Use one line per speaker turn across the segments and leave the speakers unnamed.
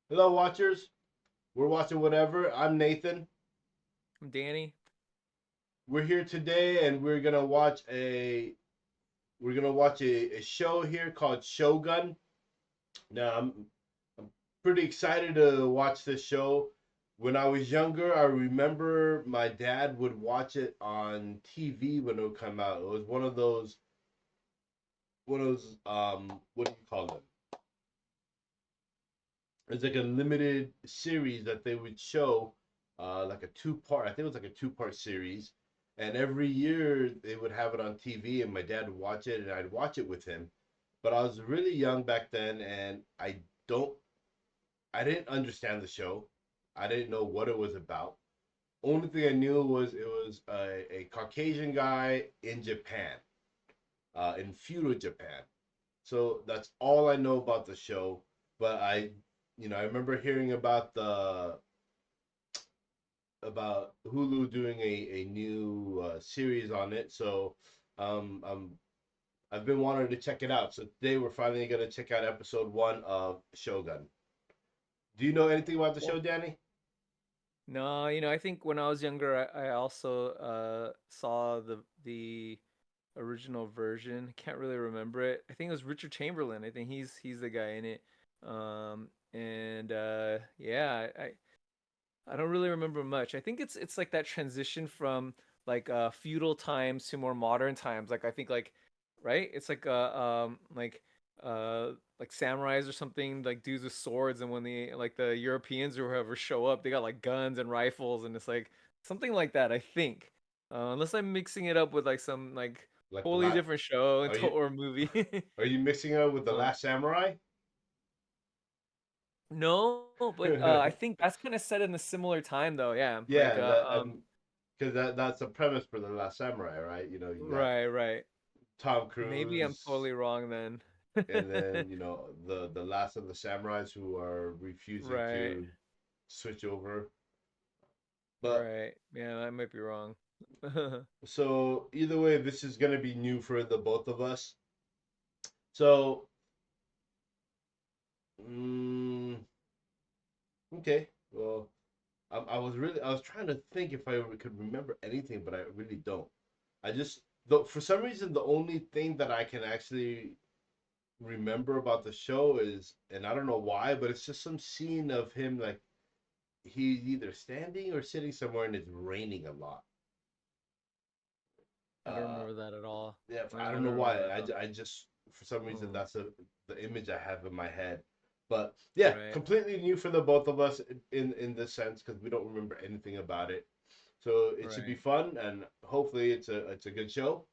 Hello, watchers. We're watching whatever. I'm Nathan.
I'm Danny.
We're here today, and we're gonna watch a show here called Shogun. Now, I'm pretty excited to watch this show. When I was younger, I remember my dad would watch it on TV when it would come out. It was one of those what do you call them? It's like a limited series that they would show, like a two part. I think it was like a two-part series, and every year they would have it on TV, and my dad would watch it, and I'd watch it with him. But I was really young back then, and don't, I didn't understand the show. I didn't know what it was about. Only thing I knew was it was a Caucasian guy in Japan, in feudal Japan. So that's all I know about the show. But I remember hearing about Hulu doing a new series on it. So um, um, I've been wanting to check it out. So today we're finally gonna check out episode one of Shogun. Do you know anything about the
Well,
show, Danny?
no, I think when I was younger, I also saw the original version. Can't really remember it. I think it was Richard Chamberlain. I think he's the guy in it. And yeah, I don't really remember much. I think it's like that transition from like feudal times to more modern times. Like I think right? It's like samurais or something, like dudes with swords, and when the Europeans or whoever show up, they got like guns and rifles, and it's like something like that, I think. Unless I'm mixing it up with like some like
Like the
totally
last,
different show
are you
or movie.
are you mixing it up with the
uh,
Last Samurai?
no, but I think that's kind of set in a similar time though. Yeah, like
Yeah, because that's the premise for the Last Samurai, right? You got
right.
Tom
Maybe I'm
Cruise,
totally wrong then.
and then the last of the samurais who are refusing
Right,
to switch over. But
right. Yeah, I might be wrong.
so either way, this is gonna be new for the both of us. So mm, okay, well, I was trying to think if I could remember anything, but I really don't. I just though for some reason the only thing that I can actually remember about the show is, and I don't know why, but it's just some scene of him like he's either standing or sitting somewhere and it's raining a lot.
I don't
Uh,
remember that at all.
yeah,
I
I
don't
don't know
remember
why.
that at all.
I just for some reason
Mm,
that's the image I have in my head. But yeah,
right,
completely new for the both of us in this sense because we don't remember anything about it. So it should be
right.
fun and hopefully it's a good show.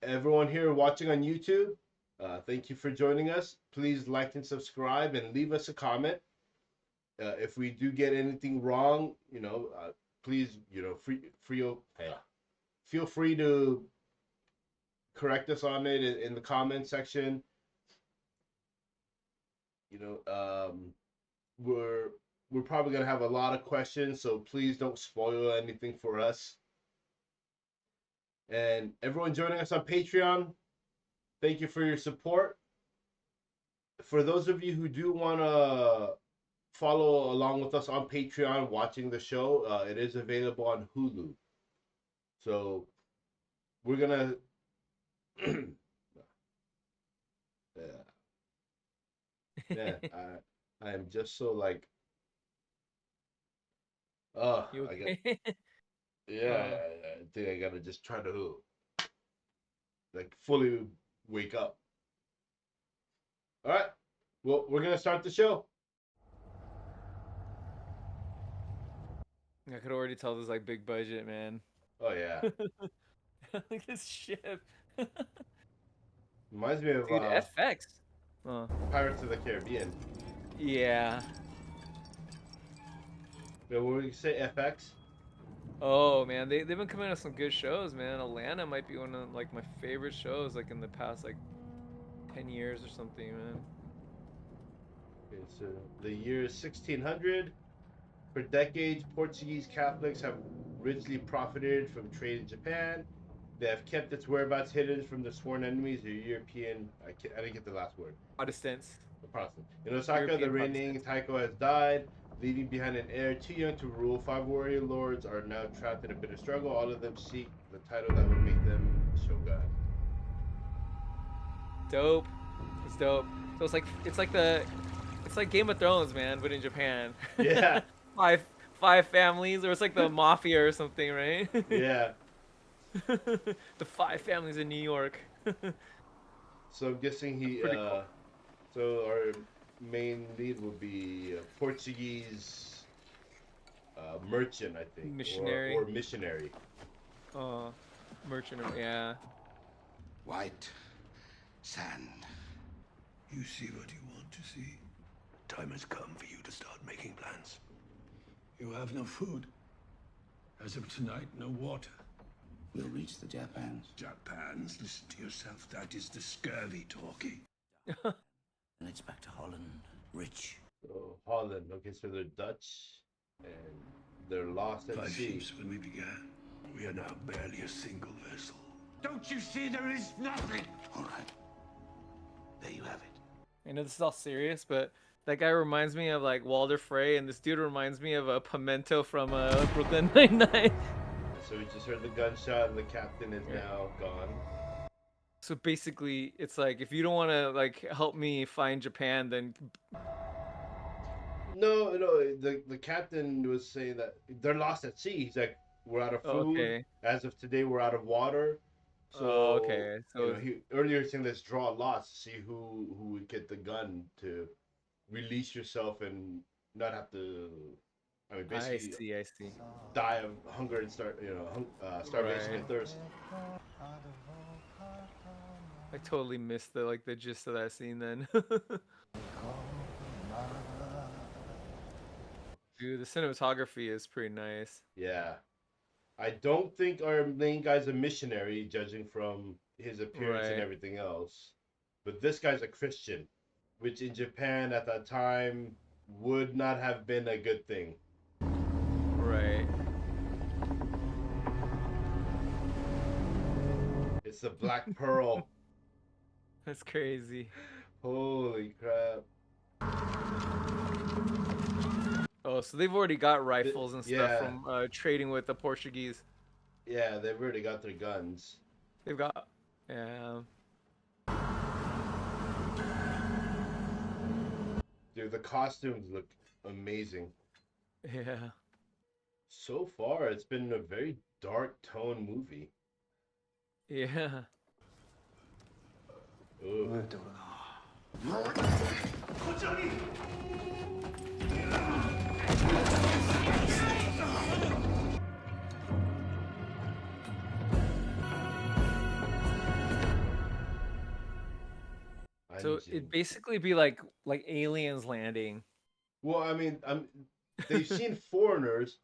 Everyone here watching on YouTube, thank you for joining us. Please like and subscribe and leave us a comment. If we do get anything wrong, please, feel free to correct us on it in the comment section. You know, we're we're probably gonna have a lot of questions, so please don't spoil anything for us. And everyone joining us on Patreon, thank you for your support. For those of you who do want to follow along with us on Patreon watching the show, it is available on Hulu. So we're gonna yeah, man, I am just so like
You
I got
okay?
yeah,
uh,
I think I gotta just try to like fully wake up. All right, well we're gonna start the show.
I could already tell this like big budget, man.
Oh yeah,
Look at this ship.
reminds me of
Dude, FX. Oh,
Pirates of the Caribbean.
yeah.
Yeah, what would you say, FX?
Oh man, they've been coming out with some good shows, man. Atlanta might be one of like my favorite shows like in the past like 10 years or something, man.
Okay, so the year is 1600. For decades, Portuguese Catholics have richly profited from trade in Japan. They have kept its whereabouts hidden from the sworn enemies, the European. I didn't get the last word.
Protestants.
The Protestant. In Osaka, the
European
reigning
Protestants.
Taiko has died, leaving behind an heir too young to rule. 5 warrior lords are now trapped in a bitter struggle. All of them seek the title that would make them shogun.
Dope. It's dope. So it's like Game of Thrones, man, but in Japan.
Yeah,
five families, or it's like the mafia or something, right?
yeah.
The five families in New York.
So I'm guessing
That's
he.
pretty cool.
So our main lead will be a Portuguese merchant, I think,
Missionary.
or missionary.
Uh, merchant. Yeah.
White sand. You see what you want to see. Time has come for you to start making plans. You have no food. As of tonight, no water.
We'll reach the Japans.
Japans, listen to yourself. That is the scurvy talking.
And it's back to Holland, rich.
So Holland. Okay, so they're Dutch, and they're lost at
5
sea.
ships when we began. We are now barely a single vessel. Don't you see there is nothing?
All right. There you have it.
I know this is all serious, but that guy reminds me of like Walter Frey, and this dude reminds me of a Pimento from Brooklyn Nine-Nine.
So we just heard the gunshot, and the captain is now gone.
So basically, it's like if you don't want to like help me find Japan, then
No, the captain was saying that they're lost at sea. He's like, we're out of food.
okay.
As of today, we're out of water. So,
Okay. So
he earlier saying let's draw lots to see who would get the gun to release yourself and not have to. I mean,
I
basically
see.
die of hunger and starvation
Right.
and thirst.
I totally missed the gist of that scene then. Dude, the cinematography is pretty nice.
Yeah, I don't think our main guy's a missionary, judging from his appearance and
Right.
everything else. But this guy's a Christian, which in Japan at that time would not have been a good thing.
Right.
It's the Black Pearl.
That's crazy.
Holy crap.
Oh, so they've already got rifles and stuff
yeah.
from trading with the Portuguese.
Yeah, they've already got their guns.
They've got, yeah.
Dude, the costumes look amazing.
Yeah.
So far, it's been a very dark tone movie.
Yeah.
Ooh.
So it'd basically be like aliens landing.
Well, I mean, they've seen foreigners,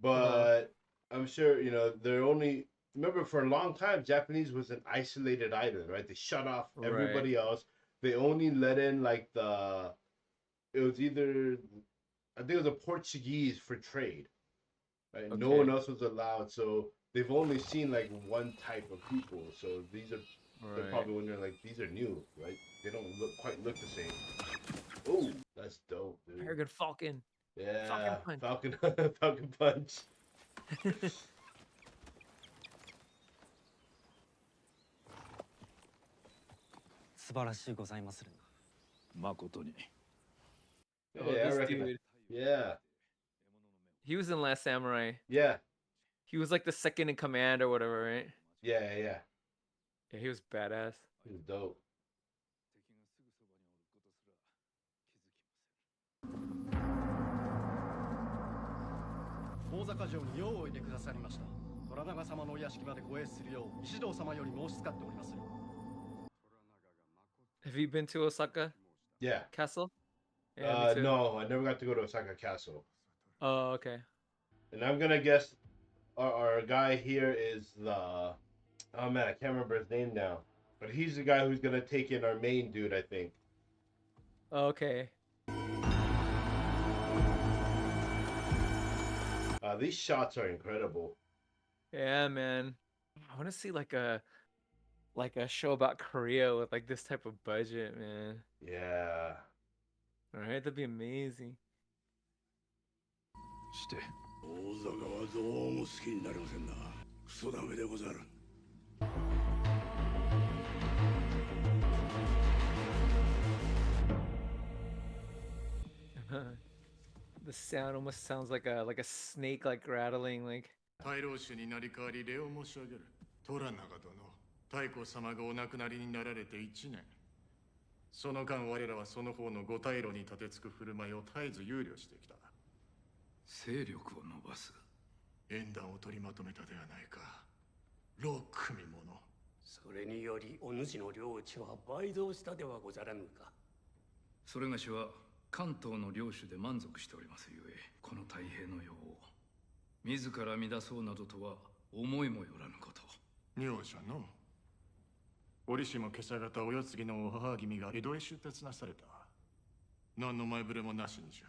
but I'm sure they're only. Remember, for a long time, Japanese was an isolated island, right? They shut off everybody else. They only let in like it was either, I think it was a Portuguese for trade, right?
Okay.
No one else was allowed, so they've only seen like one type of people. So these are, they're probably wondering like these are new, right? They don't quite look the same. Oh, that's dope, dude.
Peregrine Falcon.
Yeah,
Falcon
Falcon, Falcon Punch.
素晴らしいございまする。
誠に。
Oh,
Yeah, I
this
reckon.
dude.
Yeah,
He was in Last Samurai.
yeah,
He was like the second in command or whatever, right?
yeah.
Yeah, he was badass.
It was dope.
大坂城に用をおいてくださりました。虎長様のお屋敷まで護衛するよう石堂様より申し使っておりまする。
Have you been to Osaka
Yeah.
Castle? Yeah, me too.
No, I never got to go to Osaka Castle.
Oh, okay.
And I'm gonna guess our guy here is the. Oh man, I can't remember his name now. But he's the guy who's gonna take in our main dude, I think.
Okay.
These shots are incredible.
Yeah, man. I want to see like a show about Korea with like this type of budget, man.
Yeah.
All right, that'd be amazing.
して大坂はどうも好きになりませんな。クソダメでござる。
The sound almost sounds like a snake like rattling like.
大老主になり代わり礼を申し上げる。虎長殿、太閤様がお亡くなりになられて1年。その間我らはその方の五大老に立てつく振る舞いを絶えず憂慮してきた。
勢力を伸ばす。
縁談を取りまとめたではないか。老組者。
それによりお主の領地は倍増したではござらぬか。
それがしは関東の領主で満足しておりますゆえ、この太平の世を自ら乱そうなどとは思いもよらぬこと。
妙じゃの。折しも今朝方お世継ぎのお母君が江戸へ出立なされた。何の前触れもなしにじゃ。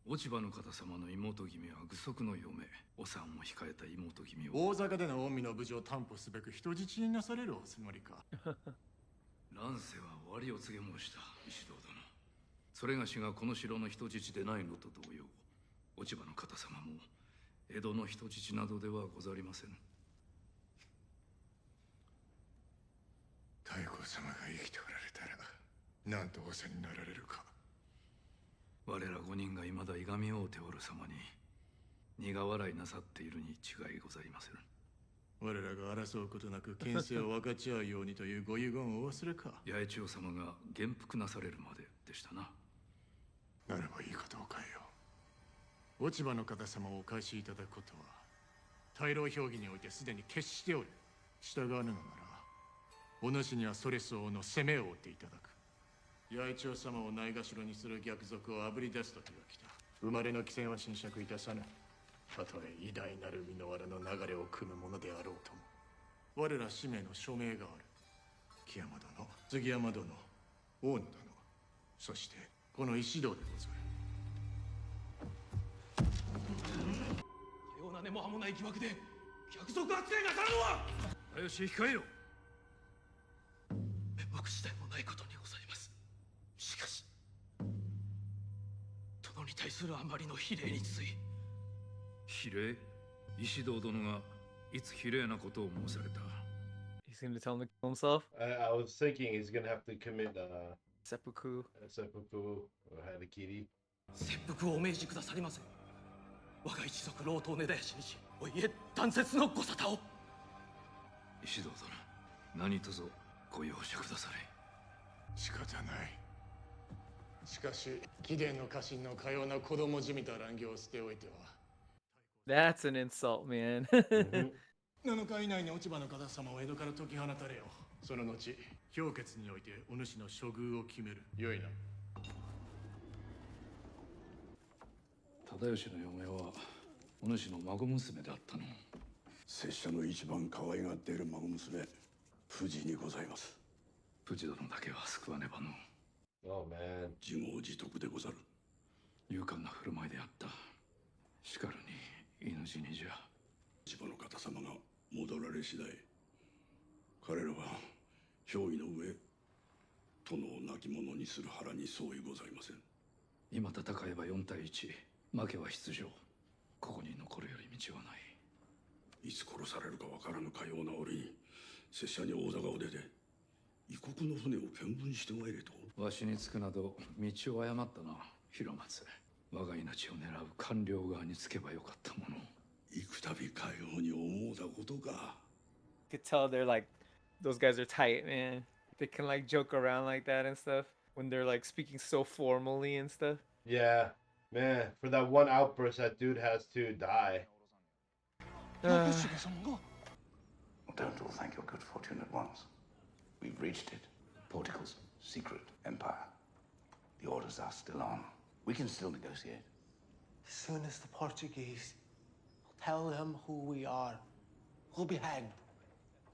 落ち葉の方様の妹君は具足の嫁、お産を控えた妹君を
大坂での近江の無事を担保すべく人質になされるおつもりか。
乱世は終わりを告げ申した石堂殿。それがしがこの城の人質でないのと同様、落ち葉の方様も江戸の人質などではござりません。
太閤様が生きておられたら何と仰せになられるか。
我ら5人が未だいがみ合うておる様に苦笑いなさっているに違いございません。
我らが争うことなく権勢を分かち合うようにというご遺言をお忘れか。
八重千代様が元服なされるまででしたな。
ならばいいことを変えよう。落ち葉の方様をお返しいただくことは大老評議においてすでに決しておる。従わぬのならお主にはそれ相応の攻めを追っていただく。八重千代様をないがしろにする逆賊をあぶり出す時が来た。生まれの起点は侵釈いたさぬ。たとえ偉大なる身の藁の流れを組むものであろうとも我ら使命の署名がある。木山殿、杉山殿、大野殿、そしてこの石堂でござる。
さような根も葉もない疑惑で逆賊扱いなさるのは。
よし控えよ。
面目次第もないことにございます。しかし殿に対するあまりの非礼につい。
非礼？石堂殿がいつ非礼なことを申された。
He's gonna tell him to kill himself.
I was thinking he's gonna have to commit
Seppuku.
seppuku or harakiri.
切腹をお命じくださりませ。我が一族老頭根絶やしにし、お家断絶のご沙汰を。
石堂殿、何卒ご容赦くだされ。
仕方ない。しかし貴殿の家臣のかような子供じみた乱行を捨ておいては。
That's an insult, man.
7日以内に落ち葉の方様を江戸から解き放たれよ。その後評決においてお主の処遇を決める。よいな。
忠義の嫁はお主の孫娘であったの。
拙者の一番可愛がっている孫娘富士にございます。
富士殿だけは救わねばの。
Oh man.
自業自得でござる。
勇敢な振る舞いであった。しかるに犬死にじゃ。
千葉の方様が戻られ次第、彼らは憑依の上殿を亡き者にする腹に相違ございません。
今戦えば4対1、負けは出場。ここに残るより道はない。
いつ殺されるかわからぬかような折に拙者に大坂を出て異国の船を見聞してまいれと。
わしにつくなど道を誤ったな、広松。我が命を狙う官僚側につけばよかったもの。
幾度かように思うたことか。
You could tell they're like, those guys are tight, man. They can like joke around like that and stuff when they're like speaking so formally and stuff.
Yeah, man. For that one outburst, that dude has to die.
Don't all thank your good fortune at once. We've reached it. Porticle's secret empire. The orders are still on. We can still negotiate.
As soon as the Portuguese tell them who we are, we'll be hanged.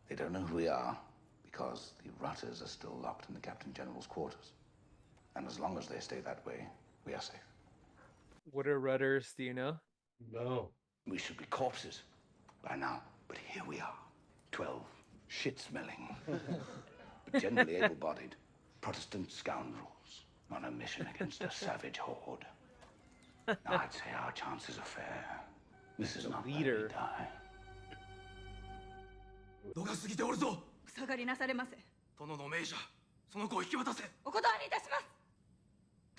They don't know who we are because the rutters are still locked in the Captain General's quarters. And as long as they stay that way, we are safe.
What are rudders? Do you know?
No.
We should be corpses by now, but here we are. 12 shit-smelling, but generally able-bodied Protestant scoundrels on a mission against a savage horde. Now, I'd say our chances are fair. This is not where we
leader.
die.
度が過ぎておるぞ。
お下がりなされませ。
殿の命じゃ。その子を引き渡せ。
お断りいたします。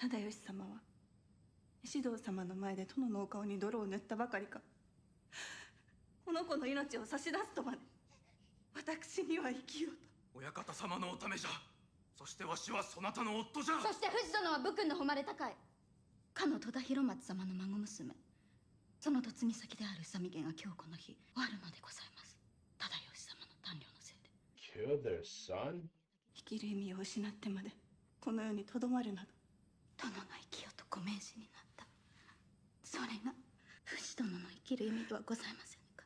忠義様は石堂様の前で殿のお顔に泥を塗ったばかりか、この子の命を差し出すとまで私には生きようと。
親方様のおためじゃ。そしてわしはそなたの夫じゃ。
そして藤殿は武君の誉れ高いかの戸田広松様の孫娘、その嫁ぎ先である宇佐美家が今日この日終わるのでございます。忠義様の短慮のせいで。
Kill their son?
生きる意味を失ってまでこの世にとどまるなど。
殿の生きよとご命じになった。それが藤殿の生きる意味ではございませんか。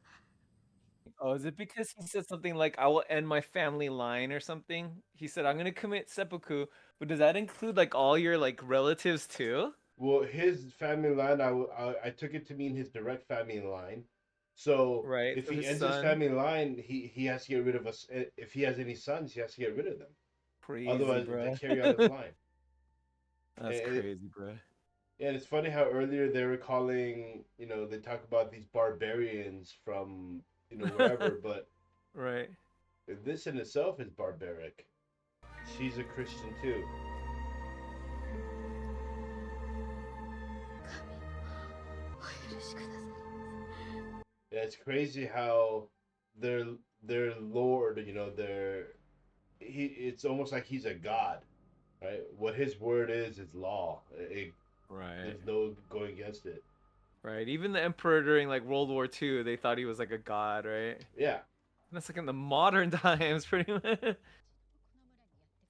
Oh, is it because he said something like, I will end my family line or something? He said, I'm going to commit seppuku, but does that include like all your like relatives too?
Well, his family line, I took it to mean his direct family line. So
Right,
if
so
he
his
ends
son-
his family line, he has to get rid of us. If he has any sons, he has to get rid of them.
Crazy,
Otherwise,
bro.
they carry on his line.
That's
And
crazy, bro.
And it's funny how earlier they were calling, they talk about these barbarians from, wherever, but
Right.
this in itself is barbaric. She's a Christian too. Yeah, it's crazy how their Lord, it's almost like he's a god, right? What his word is law.
Right.
There's no going against it.
Right. Even the emperor during like World War II, they thought he was like a god, right?
Yeah.
That's like in the modern times, pretty much.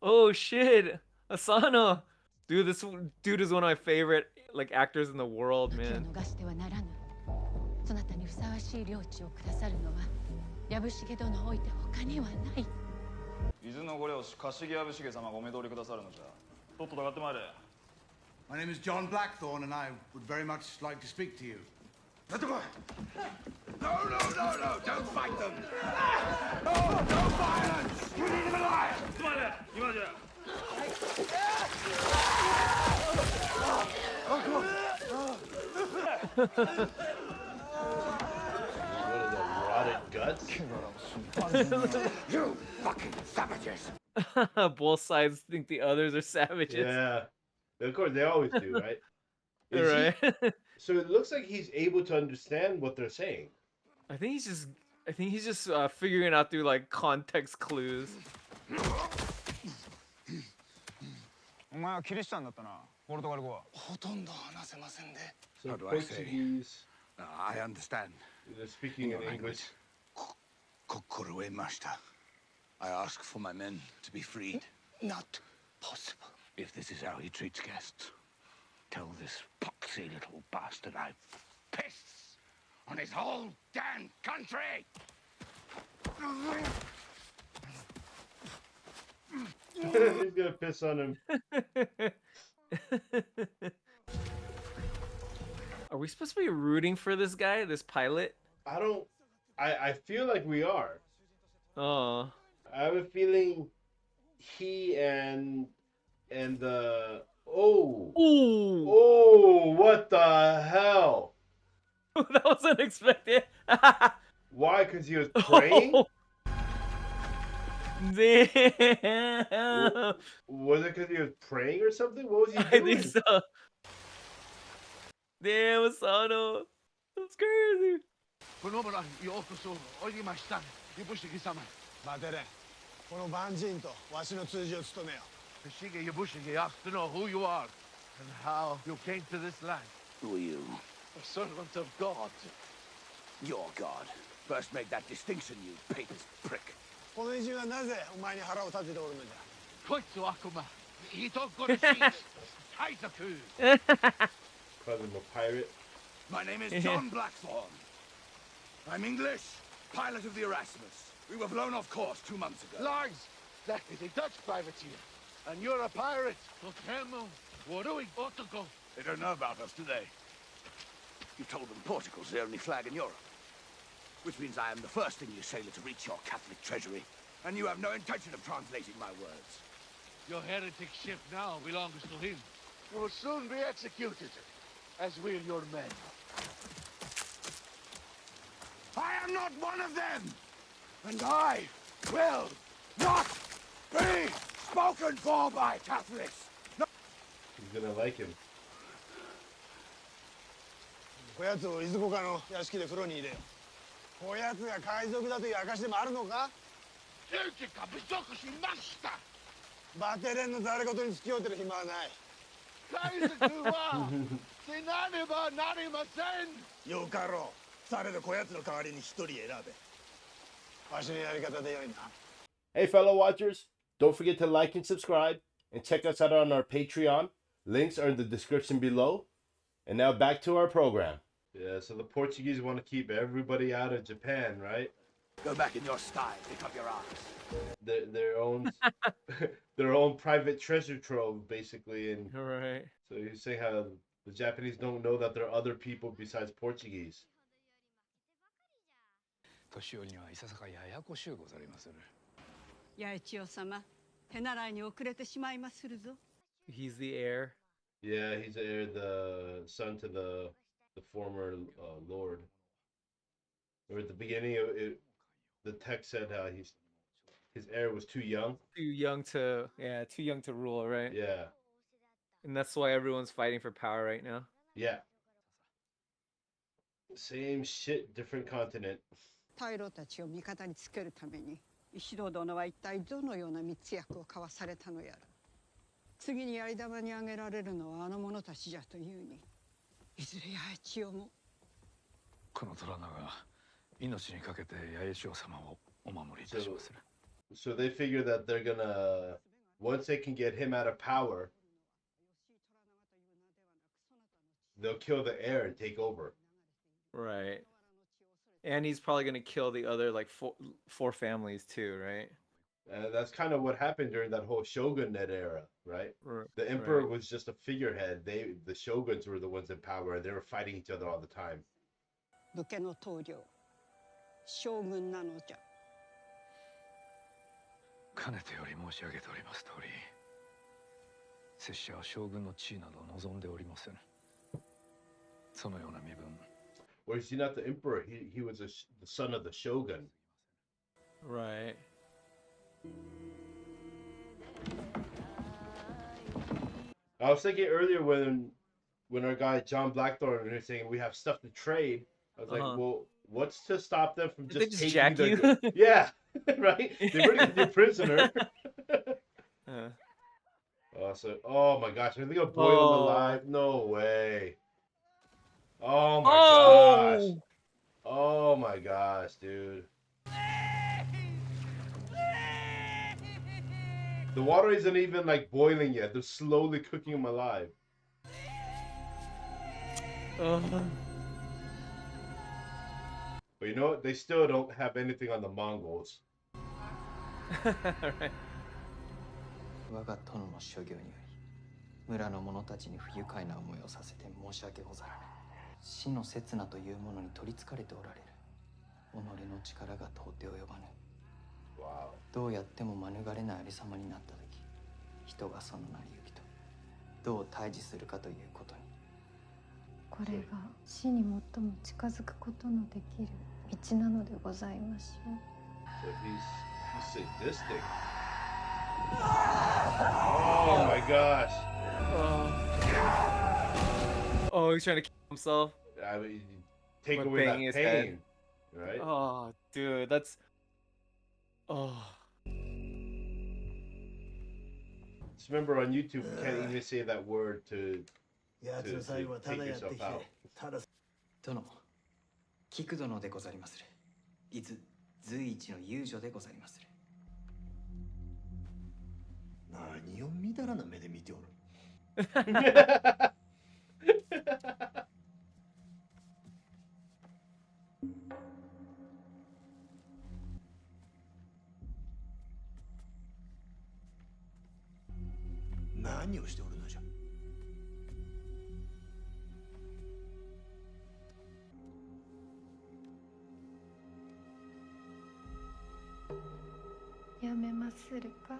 Oh shit, Asano, dude, this dude is one of my favorite like actors in the world, man.
そなたにふさわしい領地をくださるのは藪重殿を置いて他にはない。
伊豆のご領主柏木藪重様がお目通りくださるのじゃ。とっとと上がってまいれ。
My name is John Blackthorn, and I would very much like to speak to you.
Let them go! No, don't fight them! No violence! You need him alive!
つまれ、今じゃ。
What are the rotted guts?
You fucking savages!
Both sides think the others are savages.
Yeah. Of course, they always do, right?
Right.
So it looks like he's able to understand what they're saying.
I think he's just figuring it out through like context clues.
お前はキリシタンだったな。ポルトガル語は。
ほとんど話せませんで。
So
How do I say?
Portuguese,
I understand.
they're speaking in English.
Kokuruemashita. I ask for my men to be freed.
Not possible.
If this is how he treats guests, tell this poxy little bastard I piss on his whole damn country!
He's gonna piss on him.
Are we supposed to be rooting for this guy, this pilot?
I feel like we are.
Oh.
I have a feeling he and the oh what the hell?
That was unexpected.
Why? Because he was praying?
Damn.
Was it because he was praying or something? What was he
I
doing?
think so. Damn, Asano. That's crazy.
この村にようこそおいでました。イブシゲ様。待てれ。この万人とわしの通じを務めよ。Shige Yabushige asks to know who you are and how you came to this land.
Who are you?
A servant of God.
Your god. First make that distinction, you papist prick.
この偉人はなぜお前に腹を立てておるのじゃ。こいつは悪魔。人殺し。海賊。
Call him a pirate.
My name is John Blackthorn. I'm English, pilot of the Erasmus. We were blown off course 2 months ago.
Lies! That is a Dutch privateer. And you're a pirate. So tell me, where do we ought to go?
They don't know about us, do they? You told them Portugal's the only flag in Europe. Which means I am the first English sailor to reach your Catholic treasury, and you have no intention of translating my words.
Your heretic ship now belongs to him. You will soon be executed, as will your men.
I am not one of them! And I will not be spoken for by Catholics! No.
He's gonna like him.
こやつをいずこかの屋敷で風呂に入れよ。こやつが海賊だという証でもあるのか？
勇気が不足しました。
バテレンのざれ事に付き合うてる暇はない。
海賊は死なねばなりません。
よかろう。されどこやつの代わりに一人選べ。わしのやり方でよいな。
Hey, fellow watchers, don't forget to like and subscribe, and check us out on our Patreon. Links are in the description below. And now back to our program. Yeah, so the Portuguese want to keep everybody out of Japan, right?
Go back in your sty, pick up your arms.
Their own, their own private treasure trove, basically. And
right.
So he's saying how the Japanese don't know that there are other people besides Portuguese.
He's the heir.
Yeah, he's the heir, the son to the former lord. Or at the beginning, the text said his heir was too young.
Too young to rule, right?
Yeah.
And that's why everyone's fighting for power right now.
Yeah. Same shit, different continent.
大老たちを味方につけるために石堂殿は一体どのような密約を交わされたのやら。次に槍玉にあげられるのはあの者たちじゃというに、いずれ八重千代も。
この虎名が命にかけて八重千代様をお守りいたしまする。
So they figure that they're gonna, once they can get him out of power, they'll kill the heir and take over.
Right. And he's probably gonna kill the other like four families too, right?
That's kind of what happened during that whole Shogunate era, right? The emperor was just a figurehead. The shoguns were the ones in power, and they were fighting each other all the time.
武家の棟梁、将軍なのじゃ。
かねてより申し上げております通り、拙者は将軍の地位など望んでおりません。そのような身分。
Or is he not the emperor? He was the son of the shogun.
Right.
I was thinking earlier when our guy John Blackthorn was saying we have stuff to trade. I was like, well, what's to stop them from
Did
just
they
taking
jack you?
Yeah, right. They already got your prisoner. Oh my gosh, are they gonna boil him alive? No way. Oh my gosh. Oh my gosh, dude. The water isn't even like boiling yet. They're slowly cooking him alive. But you know what? They still don't have anything on the Mongols.
Right.
我が殿の所業により村の者たちに不愉快な思いをさせて申し訳ござらぬ。死の刹那というものに取りつかれておられる。己の力が到底及ばぬ。どうやっても免れないありさまになった時、人がその成り行きとどう対峙するかということに。
これが死に最も近づくことのできる道なのでございましょう。
So he's sadistic. Oh my gosh.
Oh, he's trying to kill himself.
I mean, take
By
away that
banging his
pain,
head.
right?
Oh, dude, that's. Oh.
Just remember on YouTube, you can't even say that word to take yourself out.
殿、菊殿でござりまする。伊豆随一の遊女でござりまする。
何をみだらな目で見ておる。何をしておるのじゃ。
やめまするか。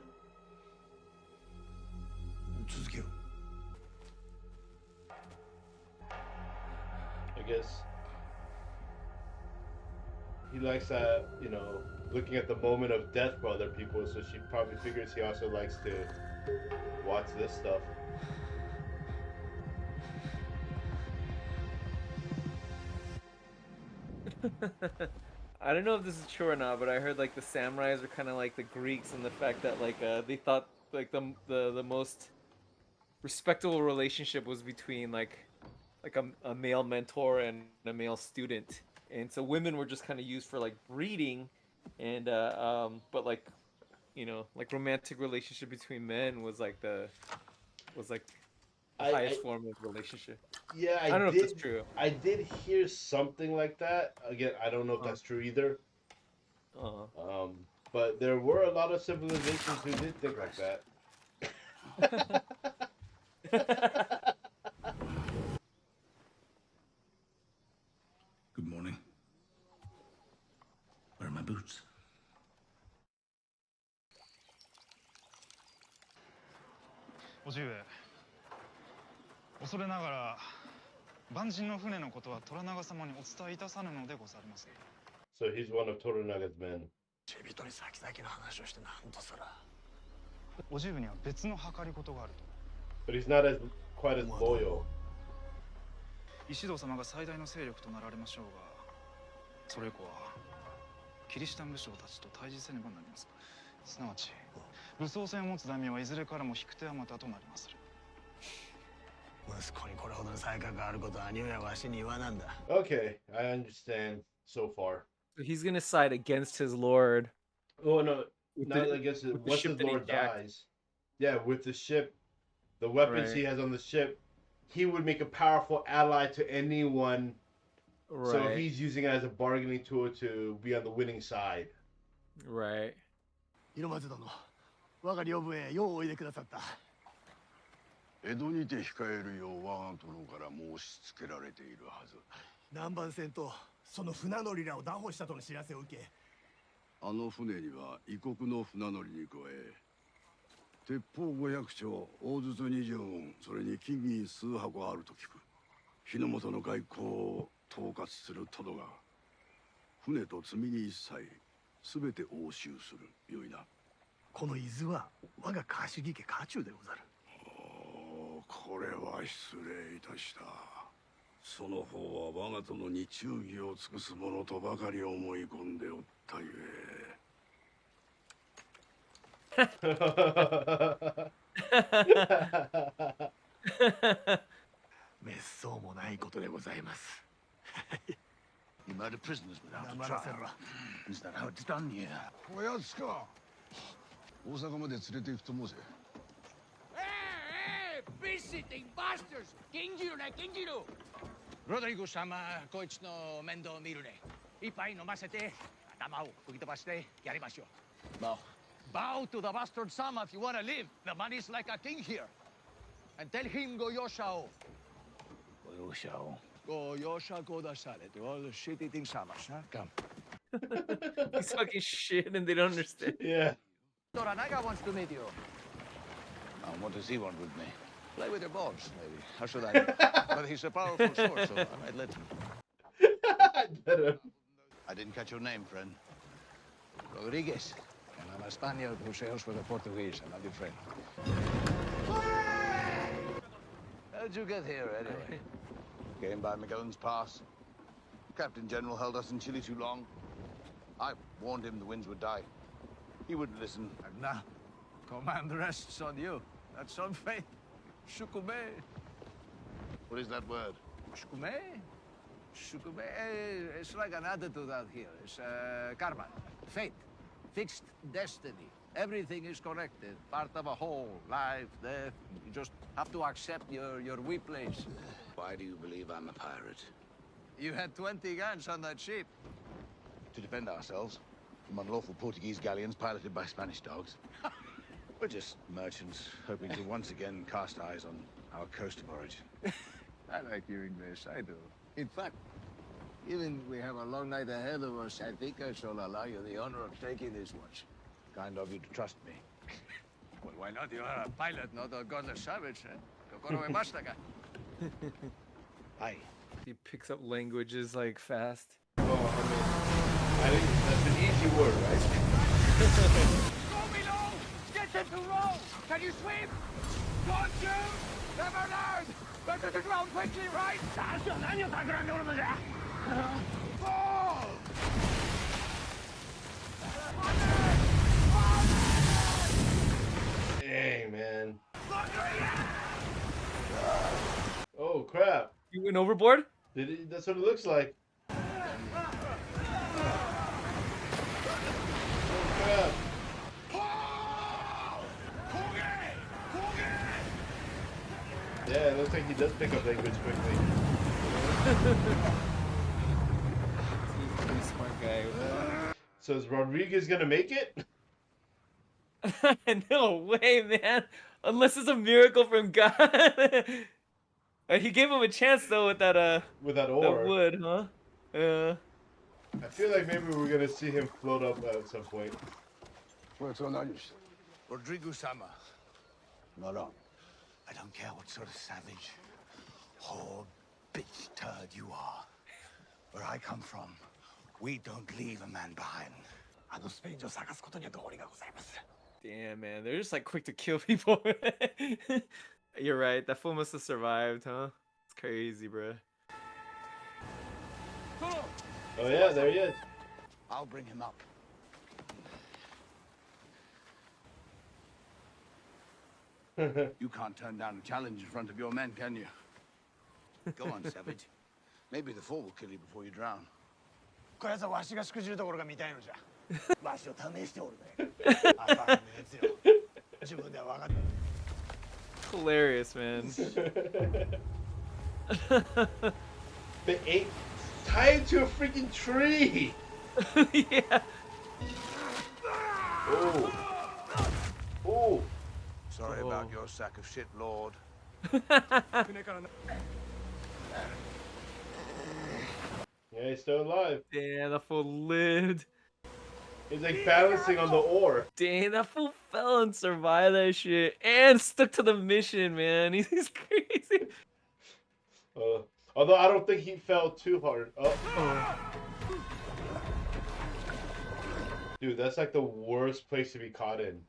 続けよう。
I guess he likes that, you know, looking at the moment of death for other people, so she probably figures he also likes to watch this stuff.
I don't know if this is true or not, but I heard like the samurais are kind of like the Greeks in the fact that like they thought like the most respectable relationship was between like a male mentor and a male student, and so women were just kind of used for like breeding, and but like like romantic relationship between men was like the highest form of relationship.
Yeah,
I don't know if that's true.
I did hear something like that. Again, I don't know if that's true either. But there were a lot of civilizations who did think like that.
Good morning. Where are my boots?
叔父上、恐れながら万人の船のことは虎長様にお伝えいたさぬのでございます。
So he's one of Toranaga's men.
チビトに先々の話をしてなんとすら。
叔父上には別の計り事があると。
But he's not as quite as loyal.
石堂様が最大の勢力となられましょうが、それ以降はキリシタン武将たちと対峙せねばなります。すなわち武装船を持つ大名はいずれからも引く手あまたとなりまする。
息子にこれほどの才覚があることは兄親はわしに言わなんだ。
Okay, I understand so far.
So he's gonna side against his lord.
Oh no,
With
not
the-
against it.
with the
Once
ship
his
that he
lord
jacked.
dies, yeah, with the ship, the weapons he
Right.
has on the ship, he would make a powerful ally to anyone. So
Right.
he's using it as a bargaining tool to be on the winning side.
Right.
広松殿、我が領分へようおいでくださった。
江戸にて控えるよう我が殿から申し付けられているはず。
南蛮船とその船乗りらを拿捕したとの知らせを受け、
あの船には異国の船乗りに加え鉄砲500丁、大筒20門、それに金銀数箱あると聞く。日の本の外交を統括する殿が船と積み荷一切全て押収する。よいな。
この伊豆は我が貸し木家家中でござる。
これは失礼いたした。その方は我が殿に忠義を尽くすものとばかり思い込んでおったゆえ。
めっそうもないことでございます。
You murder prisoners without a
黙らせろ。
trial. Is that how it's done here?
こやつか。大阪まで連れて行くと申せ。
Visiting bastards! Genjiruね、Genjiru! ロドリゴ様、こいつの面倒を見るね。一杯飲ませて、頭を吹き飛ばしてやりましょう。Bow. Bow to the bastard sama if you want to live. The money's like a king here. And tell him go yoshao.
Go yoshao.
Go yosha kodasare to all the shit-eating samas, huh? Come.
He's talking shit and they don't understand.
Yeah.
Toranaga wants to meet you.
And what does he want with me?
Play with your balls, maybe. How should I know? But he's a powerful source, so I might let him.
I didn't catch your name, friend.
Rodriguez. And I'm a Spaniard who sails for the Portuguese. I'm not your friend. How'd you get here, anyway?
Came by Magellan's Pass. Captain General held us in Chile too long. I warned him the winds would die. He wouldn't listen.
And now, command rests on you. That's on fate. Shukume.
What is that word?
Shukume? Shukume. It's like an attitude out here. It's karma. Fate. Fixed destiny. Everything is connected. Part of a whole. Life, death. You just have to accept your weak place.
Why do you believe I'm a pirate?
You had 20 guns on that ship.
To defend ourselves from unlawful Portuguese galleons piloted by Spanish dogs. We're just merchants hoping to once again cast eyes on our coast of origin.
I like your English, I do. In fact, even we have a long night ahead of us, I think I shall allow you the honor of taking this watch. Kind of you to trust me. Well, why not? You are a pilot, not a godless savage, eh? Kokoro uemashita ka? Aye.
He picks up languages like fast.
Oh, I mean, that's an easy word, right?
Go below! Get them to row! Can you swim? Don't you? Never learn! Better to drown quickly, right? Fall!
Dang, man. Oh, crap.
You went overboard?
That's what it looks like. Oh, crap. Yeah, it looks like he does pick up language quickly.
He's a smart guy.
So is Rodriguez gonna make it?
No way, man. Unless it's a miracle from God. He gave him a chance though with that ore. That wood, huh? Yeah.
I feel like maybe we're gonna see him float up at some point.
Rodrigo-sama. No. I don't care what sort of savage, whore, bitch turd you are. Where I come from, we don't leave a man behind.
Damn, man. They're just like quick to kill people. You're right. That fool must have survived, huh? It's crazy, bro.
Oh yeah, there he is.
I'll bring him up. You can't turn down a challenge in front of your men, can you? Go on, savage. Maybe the fall will kill you before you drown.
Hilarious, man.
They ate tied to a freaking tree.
Yeah.
Oh. Oh.
Sorry about your sack of shit, Lord.
Yeah, he's still alive.
Damn, that fool lived.
He's like balancing on the oar.
Dang, that fool fell and survived that shit. And stuck to the mission, man. He's crazy.
Although I don't think he fell too hard. Oh. Dude, that's like the worst place to be caught in.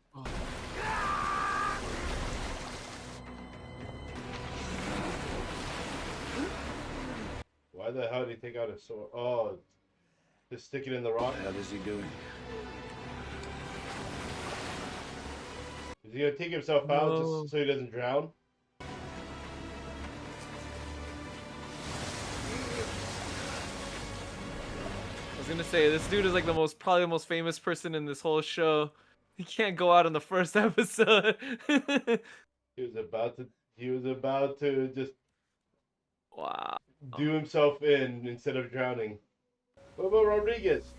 Why the hell did he take out his sword? Oh, just stick it in the rock.
What the hell is he doing?
Is he gonna take himself out just so he doesn't drown?
I was gonna say, this dude is like probably the most famous person in this whole show. He can't go out in the first episode.
He was about to just
wow.
do himself in instead of drowning. What about Rodriguez?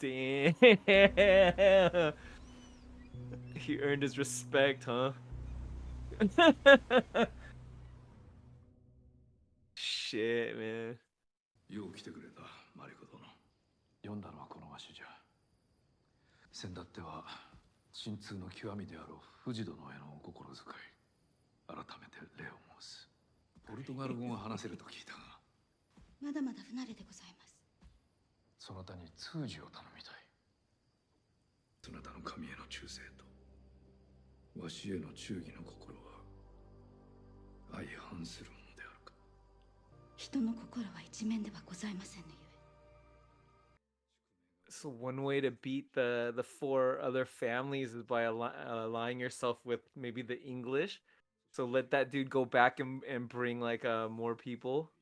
Damn. He earned his respect, huh? Shit, man.
よう来てくれた、マリコ殿。読んだのはこのわしじゃ。先だっては、神通の極みであろう藤殿へのお心遣い。改めて礼を申す。ポルトガル語が話せると聞いたが。
まだまだ不慣れでございます。
そなたに通詞を頼みたい。そなたの神への忠誠と、わしへの忠義の心は相反するものであるか。
人の心は一面ではございませんのゆえ。
So one way to beat the four other families is by allying yourself with maybe the English. So let that dude go back and bring like more people.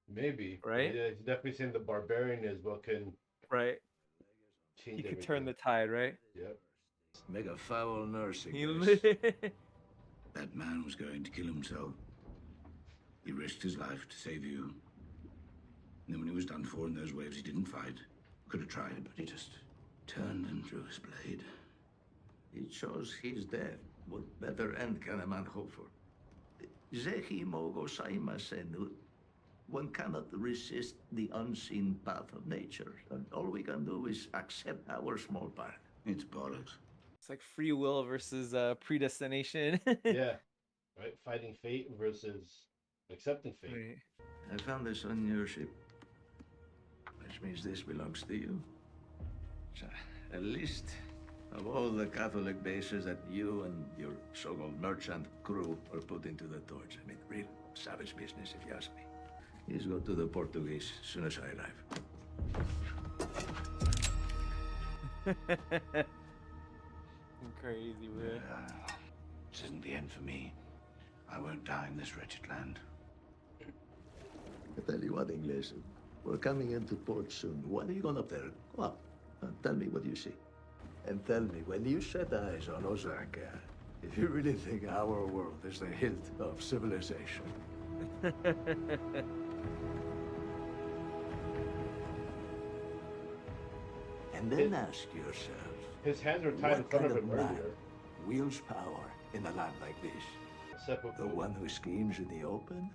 Maybe.
Right?
Yeah, he's definitely saying the barbarian is what can.
Right.
Change
He could
everything.
turn the tide, right?
Yep.
Make a foul nursing.
That man was going to kill himself. He risked his life to save you. And then when he was done for in those waves, he didn't fight. Could have tried, but he just turned and drew his blade.
It shows he's dead. What better end can a man hope for? Zehi mo gozaimasen.
one cannot resist the unseen path of nature. And all we can do is accept our small part. It's bollocks.
It's like free will versus predestination.
Yeah, right. Fighting fate versus accepting fate.
Right.
I found this on your ship, which means this belongs to you. It's a list of all the Catholic bases that you and your so-called merchant crew are put into the torch. I mean, real savage business, if you ask me. Please go to the Portuguese as soon as I arrive.
Crazy, man.
This isn't the end for me. I won't die in this wretched land. I tell you what, English, we're coming into port soon. Why are you going up there? Go up. Tell me what you see. And tell me, when you set eyes on Osaka, if you really think our world is the hilt of civilization. And then ask yourself,
his hands were tied in front of him earlier.
Wields power in a land like this? The one who schemes in the open?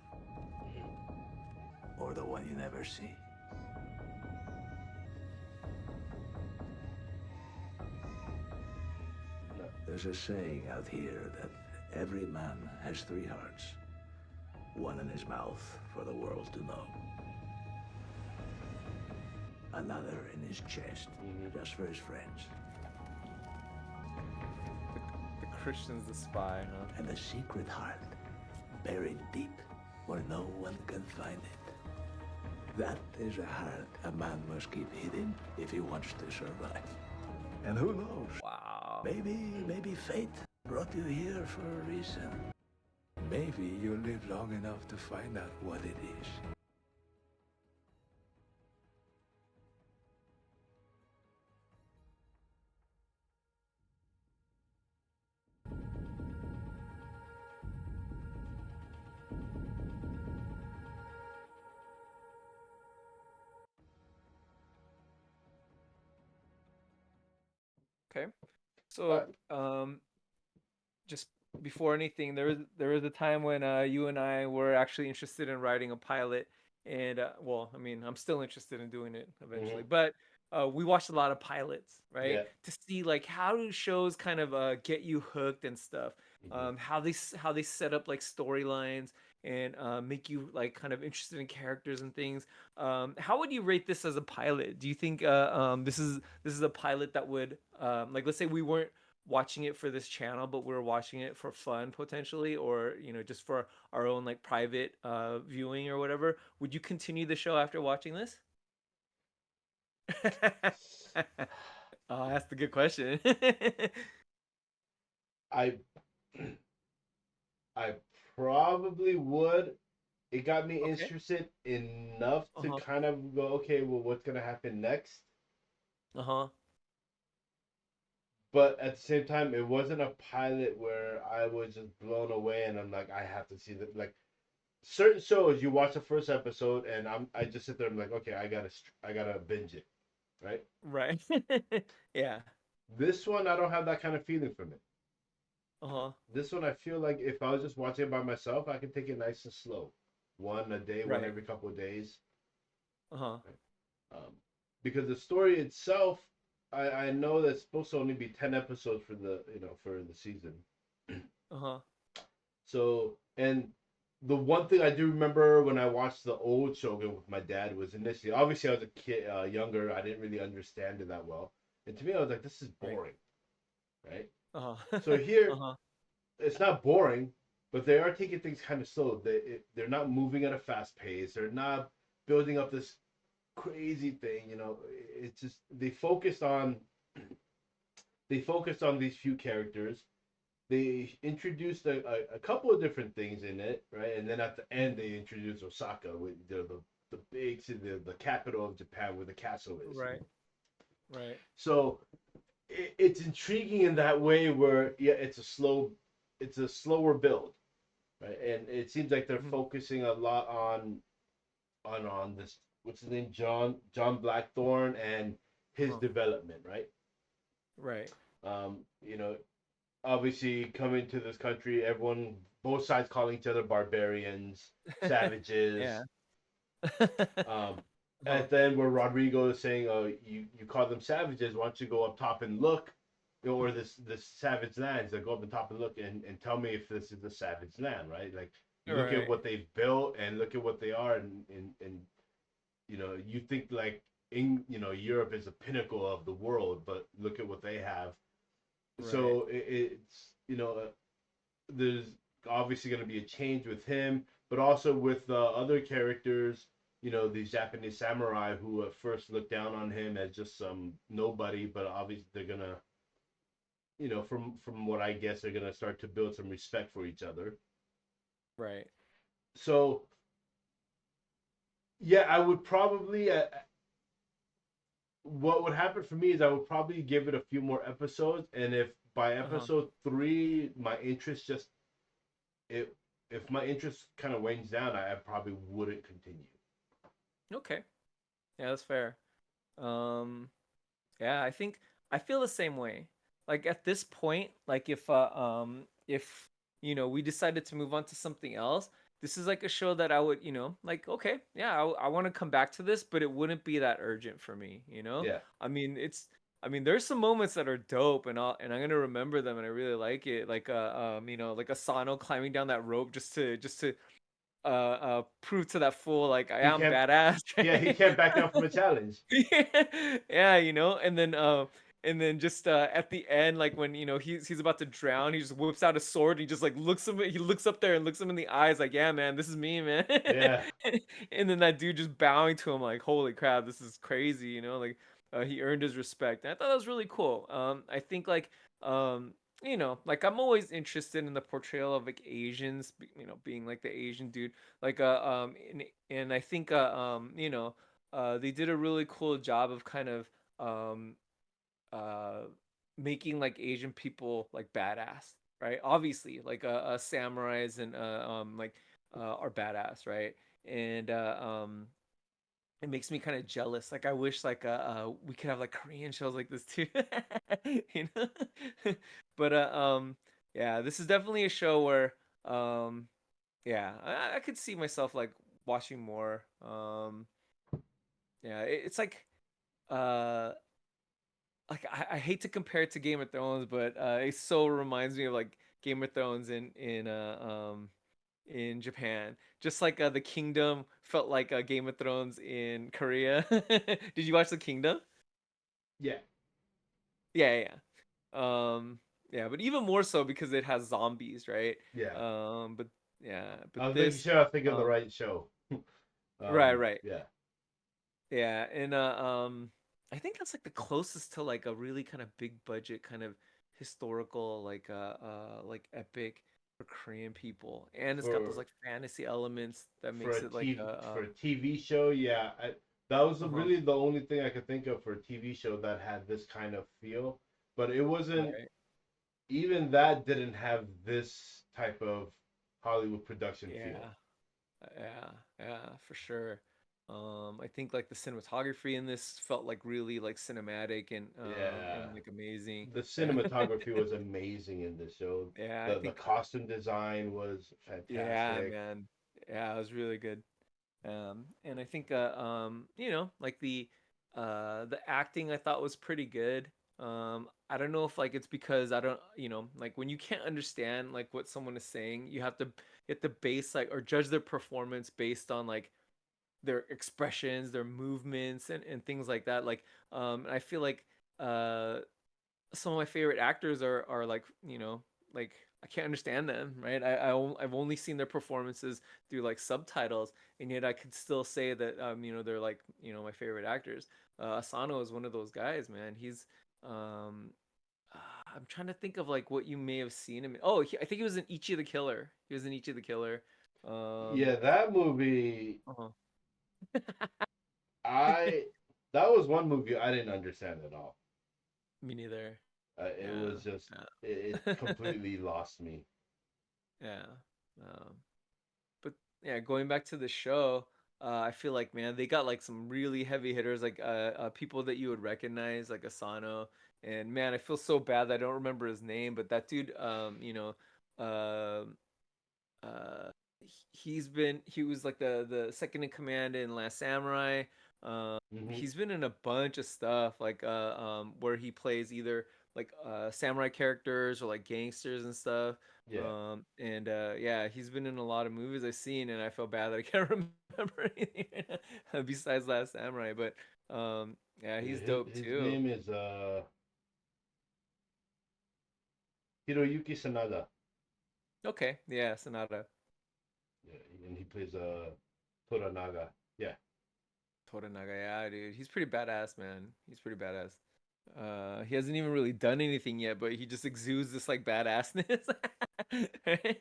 Or the one you never see? There's a saying out here that every man has 3 hearts. One in his mouth for the world to know. Another in his chest, just for his friends.
The Christian's the spy, huh?
And a secret heart, buried deep, where no one can find it. That is a heart a man must keep hidden if he wants to survive. And who knows?
Wow.
Maybe fate brought you here for a reason. Maybe you'll live long enough to find out what it is.
Okay. So, just before anything, there was a time when you and I were actually interested in writing a pilot, and well, I mean, I'm still interested in doing it eventually, but we watched a lot of pilots, right,
Yeah.
to see like how do shows kind of get you hooked and stuff, how they set up like storylines and make you like kind of interested in characters and things. How would you rate this as a pilot? Do you think this is a pilot that would like, let's say we weren't watching it for this channel, but we were watching it for fun potentially, or just for our own like private viewing or whatever? Would you continue the show after watching this? Oh, that's the good question.
I probably would. It got me interested enough to kind of go, okay, well, what's gonna happen next? But at the same time, it wasn't a pilot where I was just blown away and I'm like, I have to see that. Like certain shows, you watch the first episode and I just sit there. I'm like, okay, I gotta binge it, right?
Right. Yeah.
This one, I don't have that kind of feeling from it. This one, I feel like if I was just watching it by myself, I could take it nice and slow, one a day, one
Right.
every couple of days.
Uh-huh.
Because the story itself, I know that's supposed to only be 10 episodes for the season.
Uh-huh.
So, and the one thing I do remember when I watched the old Shogun with my dad was initially, obviously I was a kid, younger, I didn't really understand it that well. And to me, I was like, this is boring, right? So here, it's not boring, but they are taking things kind of slow. They're not moving at a fast pace. They're not building up this crazy thing, It's just they focused on these few characters. They introduced a couple of different things in it, right? And then at the end, they introduced Osaka, with the big city, the capital of Japan, where the castle is.
Right. Right.
So it's intriguing in that way, where it's a slower build, right? And it seems like they're focusing a lot on this, what's his name, John Blackthorn, and his development, right?
Right.
Obviously coming to this country, both sides calling each other barbarians, savages.
Yeah.
At the end where Rodrigo is saying, "Oh, you call them savages. Why don't you go up top and look, or this savage lands? Like go up the top and look and tell me if this is the savage land, right? Like look at
Right.
what they've built and look at what they are, and you think like in Europe is the pinnacle of the world, but look at what they have.
Right.
So it's there's obviously going to be a change with him, but also with the other characters. These Japanese samurai who at first looked down on him as just some nobody, but obviously they're gonna, from what I guess, they're gonna start to build some respect for each other.
Right.
So yeah, I would probably. What would happen for me is I would probably give it a few more episodes, and if by episode 3 my interest just it if my interest kind of wanes down, I probably wouldn't continue.
Okay. Yeah, that's fair. Um, yeah, I feel the same way. Like at this point, like if we decided to move on to something else, this is like a show that I would, like okay, yeah, I want to come back to this, but it wouldn't be that urgent for me,
Yeah.
I mean, there's some moments that are dope, and I'm gonna remember them, and I really like it. Like like Asano climbing down that rope just to prove to that fool like I
He
am
can't.
badass.
Yeah, he can't back down from a challenge.
Yeah, and then just at the end, like when he's about to drown, he just whips out a sword. And he just like he looks up there and looks him in the eyes, like, yeah, man, this is me, man.
Yeah.
And then that dude just bowing to him, like, holy crap, this is crazy, like he earned his respect. And I thought that was really cool. I think like like I'm always interested in the portrayal of like Asians, being like the Asian dude, like and I think they did a really cool job of kind of um uh making like Asian people like badass, right? Obviously, like samurais and are badass, right? And it makes me kind of jealous. Like I wish like we could have like Korean shows like this too. you know? But yeah, this is definitely a show where yeah, I could see myself like watching more. Yeah, it's uh like I hate to compare it to Game of Thrones, but it so reminds me of like Game of Thrones in Japan. Just like the Kingdom felt like Game of Thrones in Korea. Did you watch the Kingdom?
Yeah.
Yeah, yeah. Yeah, but even more so because it has zombies, right?
Yeah.
But yeah,
I
but
was making
this
sure I think of the right show.
right, right.
Yeah.
Yeah, and I think that's like the closest to like a really kind of big budget kind of historical like epic for Korean people. And it's got those
For
like fantasy elements that
for
makes
a
it like
TV for a TV show, yeah, that was
uh-huh.
really the only thing I could think of for a TV show that had this kind of feel. But it wasn't
Right.
even that didn't have this type of Hollywood production feel.
Yeah. Yeah, yeah, for sure. I think like the cinematography in this felt like really like cinematic
Yeah.
and like amazing.
The cinematography was amazing in this show.
Yeah, I
The
think
costume design was
yeah,
fantastic.
man. Yeah, it was really good. And I think like the acting I thought was pretty good. I don't know if like it's because I don't, like when you can't understand like what someone is saying, you have to base like or judge their performance based on like their expressions, their movements and things like that. Like and I feel like uh some of my favorite actors are like like I can't understand them, right? I've only seen their performances through like subtitles, and yet I could still say that they're like my favorite actors. Asano is one of those guys, man. He's um I'm trying to think of like what you may have seen him in. Oh, I think he was in Ichi the Killer. He was in Ichi the Killer.
Yeah, that movie
Uh-huh.
I that was one movie I didn't understand at all.
Me neither.
It
Yeah,
was just it
yeah.
completely lost me.
Yeah. But yeah, going back to the show, I feel like man, they got like some really heavy hitters, like people that you would recognize, like Asano. And man, I feel so bad that I don't remember his name, but that dude, uh, he was like the second in command in Last Samurai.
Mm-hmm.
He's been in a bunch of stuff like where he plays either like samurai characters or like gangsters and stuff.
Yeah.
And yeah, he's been in a lot of movies I've seen, and I feel bad that I can't remember anything right now besides Last Samurai. But yeah, he's dope
His
too.
name is Hiroyuki Sanada.
Okay, yeah, Sonata.
Yeah, and he plays Toranaga. Yeah.
Toranaga, yeah, dude. He's pretty badass, man. He's pretty badass. He hasn't even really done anything yet, but he just exudes this like badassness. Right?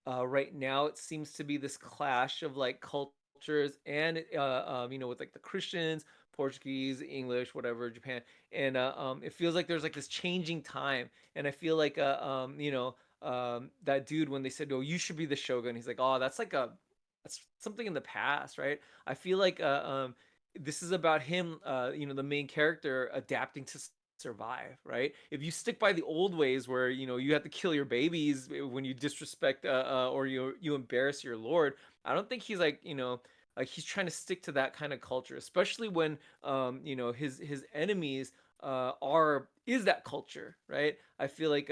Right now it seems to be this clash of like cultures and with like the Christians, Portuguese, English, whatever, Japan, and it feels like there's like this changing time, and I feel like that dude when they said, "Oh, you should be the shogun," he's like, "Oh, that's something in the past, right?" I feel like this is about him, the main character adapting to survive, right? If you stick by the old ways where you have to kill your babies when you disrespect or you embarrass your lord, I don't think he's like he's trying to stick to that kind of culture, especially when his enemies are is that culture, right? I feel like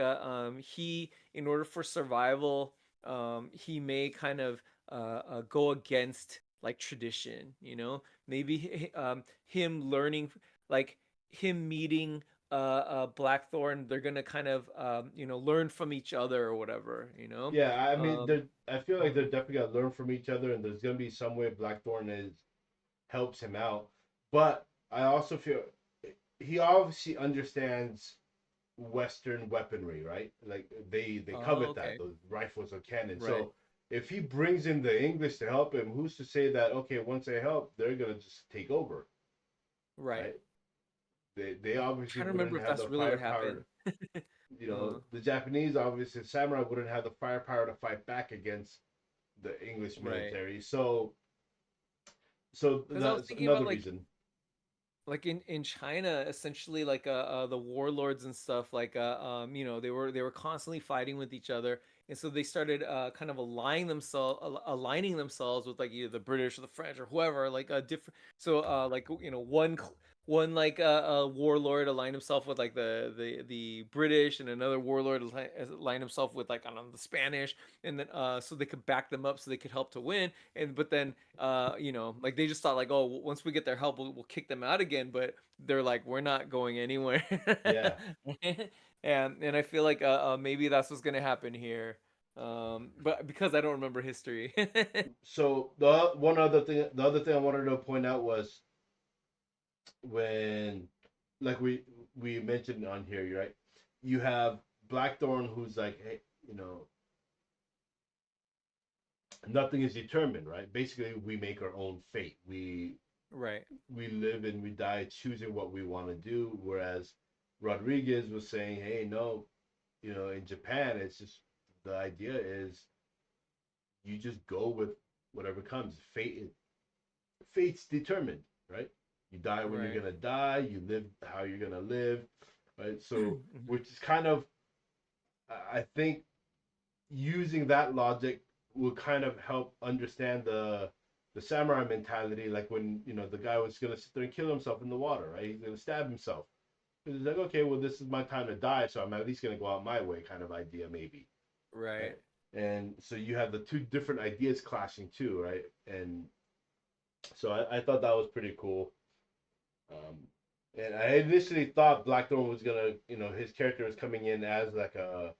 he in order for survival he may kind of go against like tradition, maybe him learning like him meeting Blackthorn, they're gonna kind of learn from each other or whatever.
Yeah, I mean, I feel like they're definitely gonna learn from each other, and there's gonna be some way Blackthorn helps him out. But I also feel he obviously understands Western weaponry, right? Like they
Oh,
covet that,
okay.
those rifles or cannons.
Right.
So if he brings in the English to help him, who's to say that okay, once they help, they're gonna just take over,
Right.
right? They obviously
Trying to
wouldn't
remember if
have the
that's really what
firepower.
happened.
The Japanese obviously samurai wouldn't have the firepower to fight back against the English
Right.
military. So
Because I was
that's
thinking
another
about
reason.
like in China, essentially like the warlords and stuff, like they were constantly fighting with each other, and so they started kind of aligning themselves with like either the British or the French or whoever, like a different. So like one like warlord aligned himself with like the British, and another warlord aligned himself with like I don't know the Spanish, and then so they could back them up so they could help to win. And but then like they just thought like, oh, once we get their help, we'll kick them out again. But they're like, we're not going anywhere.
Yeah.
And I feel like maybe that's what's gonna happen here. But because I don't remember history.
So the other thing I wanted to point out was when, like we mentioned on here, right? You have Blackthorn, who's like, hey, nothing is determined, right? Basically, we make our own fate.
Right.
We live and we die choosing what we want to do. Whereas Rodriguez was saying, hey, no, in Japan, it's just the idea is you just go with whatever comes. Fate's determined, right? You die when you're
Right.
gonna die. You live how you're gonna live, right? So, which is kind of, I think, using that logic will kind of help understand the samurai mentality. Like when the guy was gonna sit there and kill himself in the water, right? He's gonna stab himself. Because he's like, okay, well, this is my time to die, so I'm at least gonna go out my way, kind of idea, maybe.
Right.
Right? And so you have the two different ideas clashing too, right? And so I thought that was pretty cool. Um, and I initially thought Blackthorn was gonna, his character was coming in as like a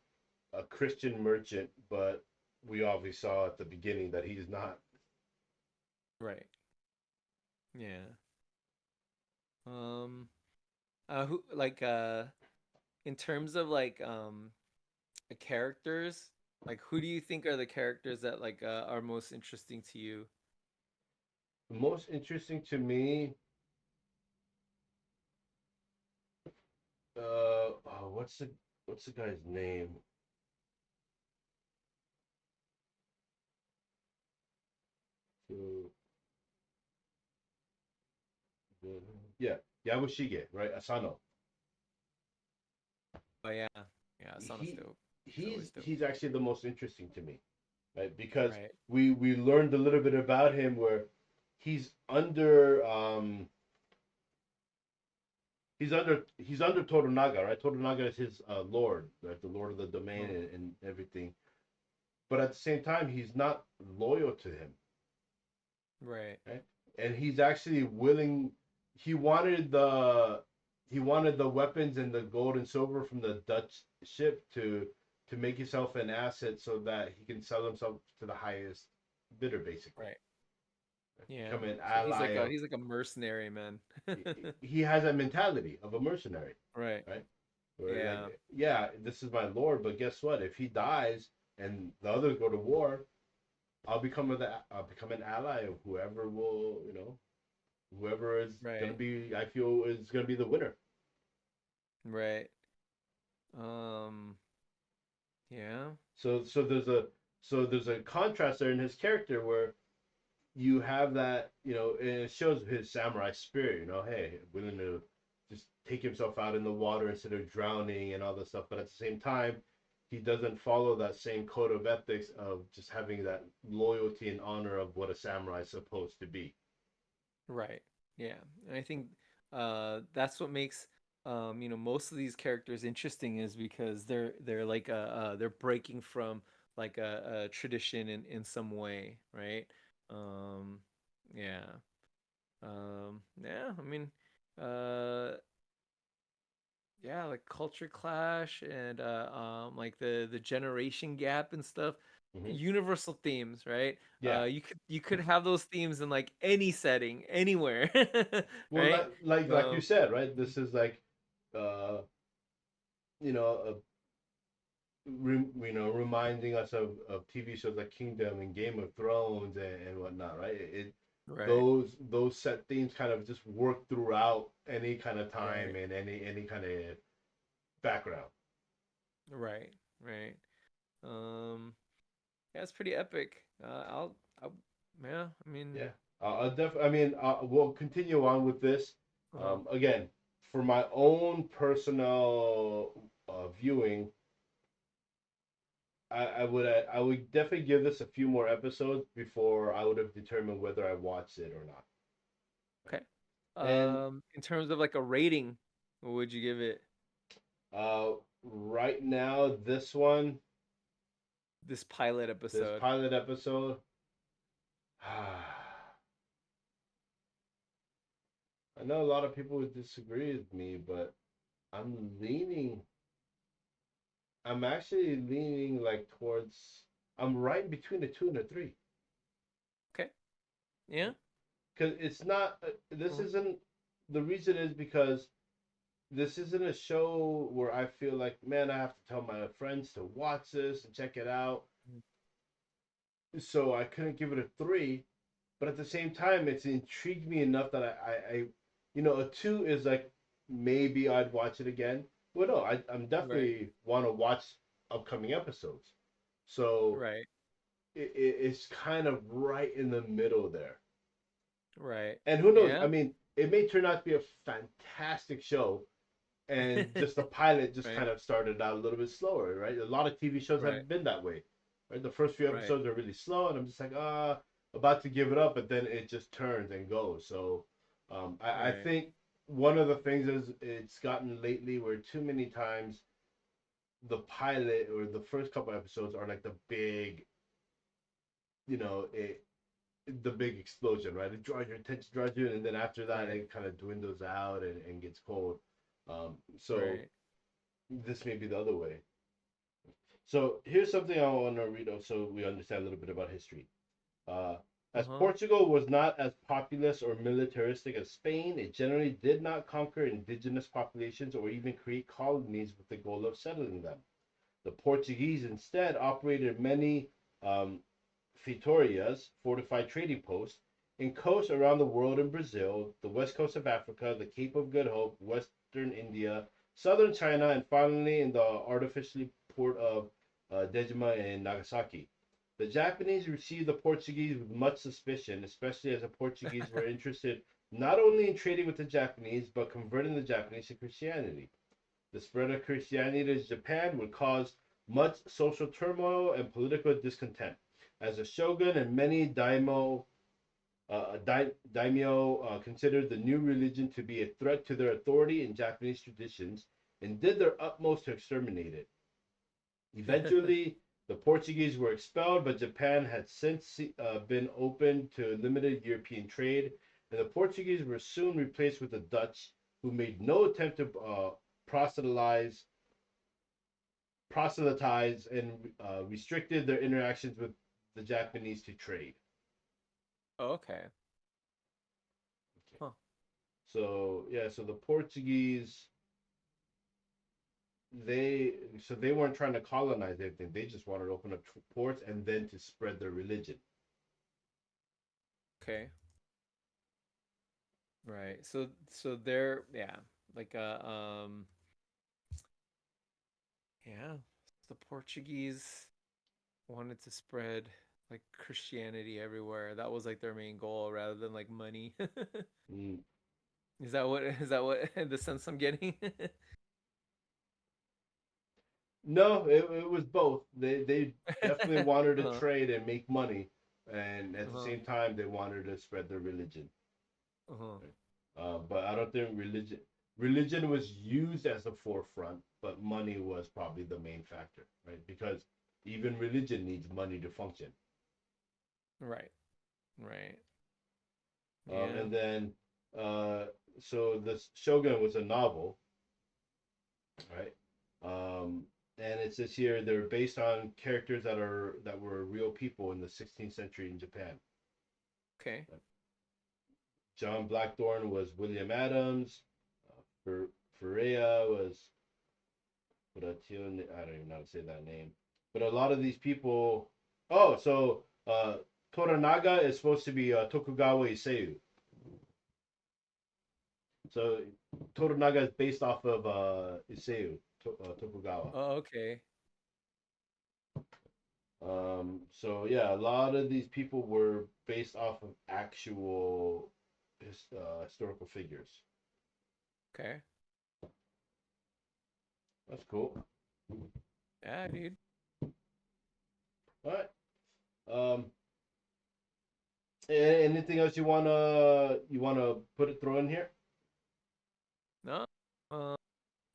Christian merchant, but we obviously saw at the beginning that he's not.
Right. Yeah. Um. Who like in terms of like characters, like who do you think are the characters that like are most interesting to you?
The most interesting to me, what's the guy's name? So, yeah, Yabushige, right? Asano.
Oh yeah, yeah, Asano's
He
dope. He's always
he's
dope.
he's actually the most interesting to me. right? Because
Right.
we learned a little bit about him where he's under he's under Toranaga, right? Toranaga is his lord, right? The lord of the domain and everything. But at the same time, he's not loyal to him,
Right.
right? And he's actually willing. He wanted the weapons and the gold and silver from the Dutch ship to make himself an asset so that he can sell himself to the highest bidder, basically.
Right. Yeah.
Become an
So
ally of.
he's like a mercenary, man.
He has that mentality of a mercenary,
Right.
right? Where
Yeah.
like, yeah, this is my lord, but guess what? If he dies and the others go to war, I'll become an ally of whoever will, whoever is gonna
Right.
be. I feel is gonna be the winner.
Right. Um. Yeah.
So there's a contrast there in his character where you have that, and it shows his samurai spirit. Hey, willing to just take himself out in the water instead of drowning and all this stuff. But at the same time, he doesn't follow that same code of ethics of just having that loyalty and honor of what a samurai is supposed to be.
Right. Yeah. And I think that's what makes most of these characters interesting is because they're like they're breaking from like a tradition in some way, right? Um yeah. Yeah, I mean uh yeah, like culture clash and like the generation gap and stuff.
Mhm.
Universal themes, right?
Yeah.
You could have those themes in like any setting, anywhere,
Well,
right?
like you said, right? This is like, uh, a reminding us of TV shows like Kingdom and Game of Thrones and whatnot, right?
Right,
Those set themes kind of just work throughout any kind of time
right,
and any kind of background.
right, right. Um, yeah, it's pretty epic. Yeah, I mean,
Yeah, I mean, we'll continue on with this.
uh,
Again, for my own personal viewing, I would definitely give this a few more episodes before I would have determined whether I watched it or not.
okay.
And
In terms of like a rating, what would you give it?
right now,
This pilot
this
episode.
pilot episode, I know a lot of people would disagree with me, but I'm leaning. I'm actually leaning like towards. I'm right between a 2 and a 3.
Okay. Yeah.
Because it's not. This
Mhm.
isn't. The reason is because this isn't a show where I feel like, man, I have to tell my friends to watch this and check it out. So I couldn't give it a 3, but at the same time, it's intrigued me enough that a 2 is like maybe I'd watch it again. Well, no, I'm
Right.
definitely want to watch upcoming episodes. So
Right.
it's kind of right in the middle there.
Right.
And who knows? I
Yeah.
mean, it may turn out to be a fantastic show, and just the pilot just
Right.
kind of started out a little bit slower, right? A lot of TV shows
Right.
have been that way, right? The first few
Right.
episodes are really slow, and I'm just like, about to give it up, but then it just turns and goes. So, I
Right.
think one of the things is it's gotten lately where too many times the pilot or the first couple episodes are like the big, you know, it the big explosion, right? It draws your attention, draws you, and then after that,
Right.
it kind of dwindles out and gets cold. So
Right.
this may be the other way. So here's something I want to read out so we understand a little bit about history. Uh, as
Uh-huh.
Portugal was not as populous or militaristic as Spain, it generally did not conquer indigenous populations or even create colonies with the goal of settling them. The Portuguese instead operated many um, Vitorias, fortified trading posts, in coasts around the world in Brazil, the west coast of Africa, the Cape of Good Hope, western India, southern China, and finally in the artificially port of Dejima in Nagasaki. The Japanese received the Portuguese with much suspicion, especially as the Portuguese were interested not only in trading with the Japanese, but converting the Japanese to Christianity. The spread of Christianity to Japan would cause much social turmoil and political discontent. as a shogun and many daimyo considered the new religion to be a threat to their authority and Japanese traditions and did their utmost to exterminate it. Eventually, the Portuguese were expelled, but Japan had since been open to limited European trade, and the Portuguese were soon replaced with the Dutch, who made no attempt to proselytize and restricted their interactions with the Japanese to trade.
Okay. Huh.
So yeah, so the Portuguese they weren't trying to colonize anything. They just wanted to open up ports and then to spread their religion.
Okay. Right. So they're like yeah, the Portuguese wanted to spread like Christianity everywhere. That was like their main goal rather than like money. Is that what the sense I'm getting?
No, it was both. They definitely wanted to trade and make money, and at the same time they wanted to spread their religion. But I don't think religion was used as the forefront, but money was probably the main factor, right? Because even religion needs money to function.
Right. Right.
And then so the Shogun was a novel, right? And it says here they're based on characters that were real people in the 16th century in Japan.
Okay.
John Blackthorn was William Adams. Ferreira was, I don't even know how to say that name. But a lot of these people. Oh, so Toranaga is supposed to be Tokugawa Ieyasu. So Toranaga is based off of Ieyasu, Tokugawa.
Oh, okay.
So yeah, a lot of these people were based off of actual historical figures.
Okay.
That's cool.
Yeah, dude.
All right. Anything else you wanna throw in here?
No. I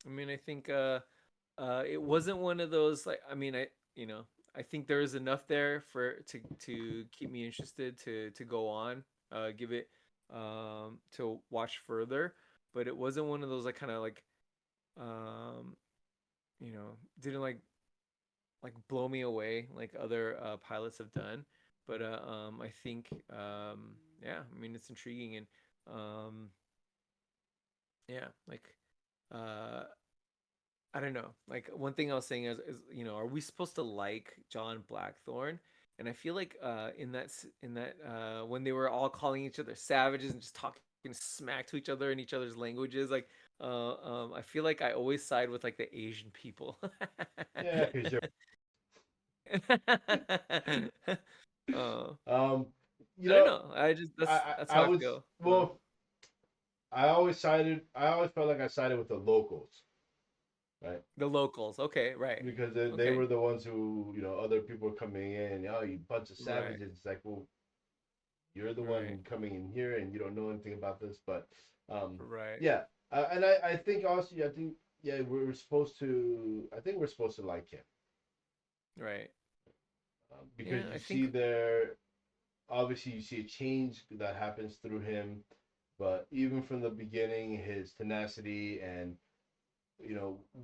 mean, I think it wasn't one of those like. I mean, I think there is enough there to keep me interested to go on, give it to watch further. But it wasn't one of those like kind of like didn't like blow me away like other pilots have done. But I think yeah, I mean it's intriguing and yeah, like I don't know. Like one thing I was saying is are we supposed to like John Blackthorn? And I feel like in that when they were all calling each other savages and just talking smack to each other in each other's languages, like I feel like I always side with like the Asian people.
Yeah, because you're.
I don't know. I just that's how I feel.
Well, I always felt like I sided with the locals. Right.
The locals, okay, right.
Because they were the ones who, other people were coming in, you bunch of savages.
Right.
It's like, well, you're the one coming in here and you don't know anything about this. But
right.
Yeah. And I think also, yeah, we're supposed to like him.
Right.
Because obviously you see a change that happens through him, but even from the beginning, his tenacity and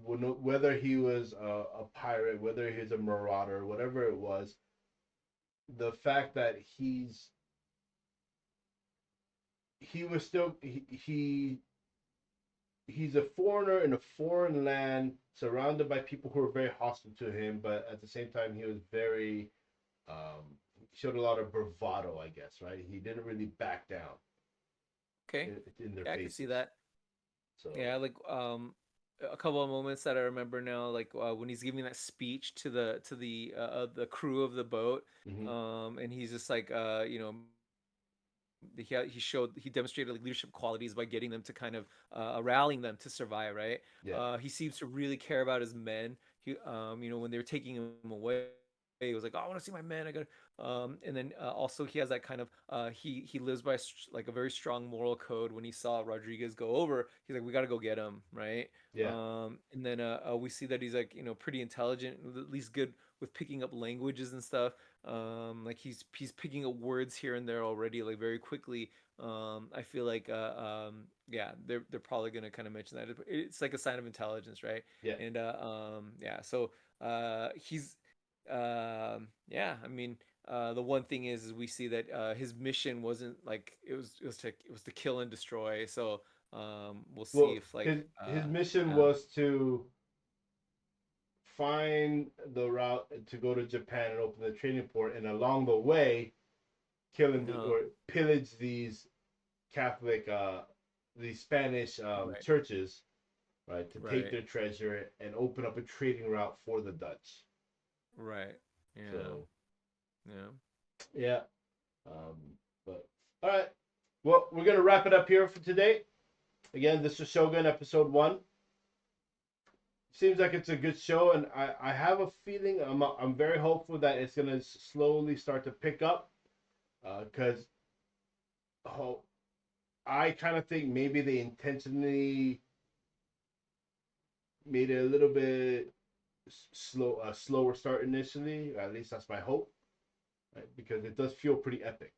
whether he was a pirate, whether he's a marauder, whatever it was, the fact that he's a foreigner in a foreign land, surrounded by people who are very hostile to him, but at the same time he was very showed a lot of bravado, I guess, right? He didn't really back down.
Okay.
In their
I can see that.
So
yeah, like a couple of moments that I remember now, like when he's giving that speech to the crew of the boat, and he's just like he demonstrated like leadership qualities by getting them to kind of rallying them to survive, right?
Yeah.
He seems to really care about his men. He when they were taking him away, he was like, oh, I want to see my men. And then also he has that kind of he lives by like a very strong moral code. When he saw Rodriguez go over, he's like, we got to go get him, right?
Yeah.
And then we see that he's like, you know, pretty intelligent, at least good with picking up languages and stuff. Like he's picking up words here and there already, like very quickly. I feel like yeah, they're probably gonna kind of mention that. It's like a sign of intelligence, right?
Yeah.
And yeah, so he's yeah, I mean, the one thing is we see that his mission wasn't like it was to kill and destroy. So we'll see
Well,
if like
his mission was to find the route to go to Japan and open the trading port, and along the way, kill and or pillage these Catholic, these Spanish
Right.
churches, right, to take
Right.
their treasure and open up a trading route for the Dutch.
Right. Yeah.
So,
Yeah.
yeah. But all right. Well, we're gonna wrap it up here for today. Again, this is Shogun episode 1. Seems like it's a good show, and I have a feeling I'm very hopeful that it's gonna slowly start to pick up, because I kind of think maybe they intentionally made it a little bit slower start initially. At least that's my hope, right? Because it does feel pretty epic.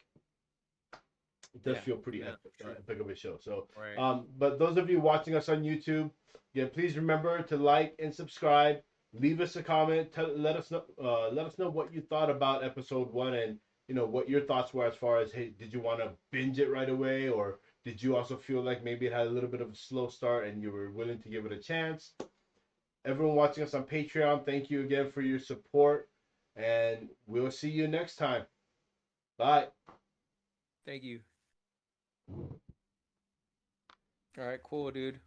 It does feel pretty epic of a show. So,
Right.
but those of you watching us on YouTube, again, please remember to like and subscribe. Leave us a comment. Let us know what you thought about episode 1, and you know what your thoughts were as far as, hey, did you want to binge it right away, or did you also feel like maybe it had a little bit of a slow start and you were willing to give it a chance? Everyone watching us on Patreon, thank you again for your support, and we'll see you next time. Bye.
Thank you. All right, cool, dude.